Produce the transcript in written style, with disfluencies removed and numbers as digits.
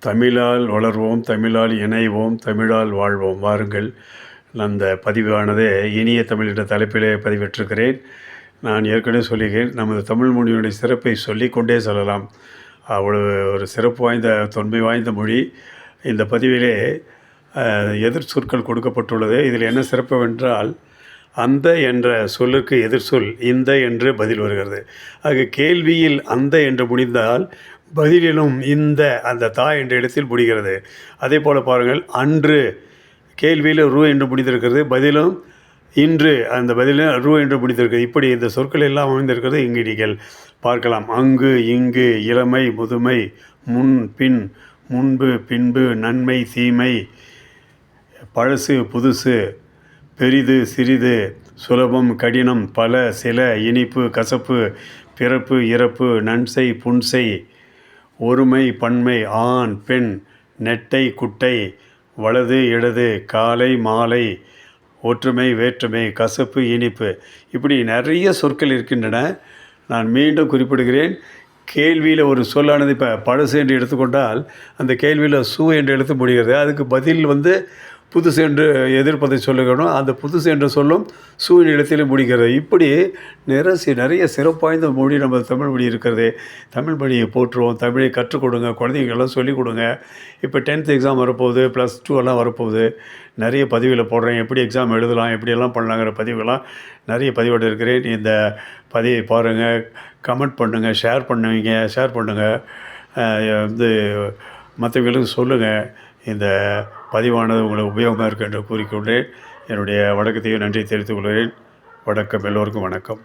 தமிழால் வளர்வோம், தமிழால் இணைவோம், தமிழால் வாழ்வோம். வாருங்கள். அந்த பதிவானது இனிய தமிழ் என்ற தலைப்பிலே பதிவிட்டிருக்கிறேன். நான் ஏற்கனவே சொல்லியிருக்கேன், நமது தமிழ் மொழியினுடைய சிறப்பை சொல்லிக்கொண்டே செல்லலாம். அவ்வளவு ஒரு சிறப்பு வாய்ந்த, தொன்மை வாய்ந்த மொழி. இந்த பதிவிலே எதிர் சொற்கள் கொடுக்கப்பட்டுள்ளது. இதில் என்ன சிறப்புவென்றால், அந்த என்ற சொல்லுக்கு எதிர் சொல் இந்த என்று பதில் வருகிறது. ஆக கேள்வியில் அந்த என்று முடிந்தால் பதிலிலும் இந்த அந்த தா என்ற இடத்தில் முடிகிறது. அதே போல் பாருங்கள், அன்று கேள்வியில் ரு என்று முடிந்திருக்கிறது, பதிலும் இன்று அந்த பதிலும் ரு என்று முடிந்திருக்கிறது. இப்படி இந்த சொற்கள் எல்லாம் அமைந்திருக்கிறது. இங்கு நீங்கள் பார்க்கலாம். அங்கு, இங்கு, இளமை, முதுமை, முன், பின், முன்பு, பின்பு, நன்மை, தீமை, பழசு, புதுசு, பெரிது, சிறிது, சுலபம், கடினம், பல, சில, இனிப்பு, கசப்பு, பிறப்பு, இறப்பு, நன்செய், புன்செய், ஒருமை, பன்மை, ஆண், பெண், நெட்டை, குட்டை, வலது, இடது, காலை, மாலை, ஒற்றுமை, வேற்றுமை, கசப்பு, இனிப்பு, இப்படி நிறைய சொற்கள் இருக்கின்றன. நான் மீண்டும் குறிப்பிடுகிறேன். கேள்வியில் ஒரு சொல்லானது இப்போ பழசு என்று எடுத்துக்கொண்டால் அந்த கேள்வியில் சு என்று எழுத்து முடிகிறது. அதுக்கு பதில் புதுசு என்று எதிர்ப்பதை சொல்லணும். அந்த புதுசு என்று சொல்லும் சூழ் இடத்திலே முடிகிறது. இப்படி நிறைய சிறப்பு வாய்ந்த மொழி நம்ம தமிழ் மொழி இருக்கிறது. தமிழ் மொழியை போற்றுவோம், தமிழை கற்றுக் கொடுங்க, குழந்தைங்கள்லாம் சொல்லிக் கொடுங்க. இப்போ 10th எக்ஸாம் வரப்போகுது, +2 எல்லாம் வரப்போகுது. நிறைய பதிவில் போடுறேன், எப்படி எக்ஸாம் எழுதலாம், எப்படியெல்லாம் பண்ணலாங்கிற பதிவுகள்லாம் நிறைய பதிவோடு இருக்கிறேன். இந்த பதிவை பாருங்கள், கமெண்ட் பண்ணுங்கள், ஷேர் பண்ணுங்கள், மற்றவங்களுக்கு சொல்லுங்கள். இந்த பதிவானது உங்களுக்கு உபயோகமாக இருக்குது என்று கூறிக்கொண்டேன். என்னுடைய வணக்கத்தையும் நன்றி தெரிவித்துக் கொள்கிறேன். வணக்கம், எல்லோருக்கும் வணக்கம்.